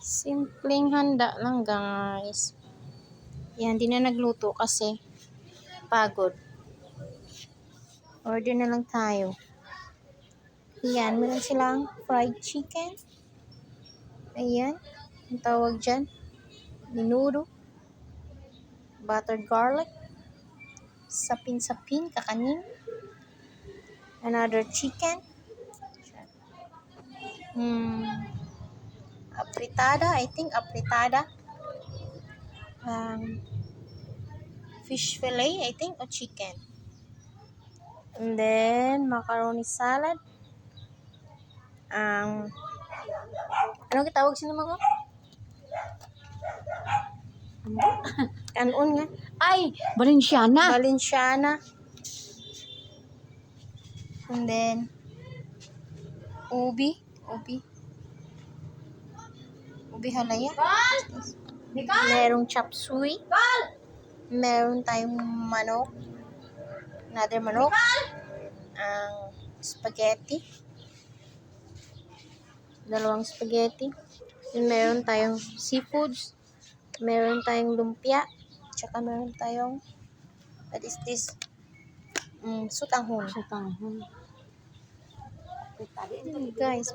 Simpleng handa lang, guys. Yan, di na nagluto kasi pagod. Order na lang tayo. Yan, meron silang fried chicken. Ayan, ang tawag dyan. Menudo. Buttered garlic. Sapin-sapin, kakanin. Another chicken. Apritada, I think apritada. Fish fillet, I think, or chicken. And then, macaroni salad. Ano kitawag sino mo ko? Kanon nga. Ay, Valenciana. Valenciana. And then, ubi halaya. Merong chop suey. Meron tayong manok. Another manok. Ang spaghetti. Dalawang spaghetti. And meron tayong seafoods. Meron tayong lumpia. Tsaka meron tayong, what is this? Sutanghon. Guys.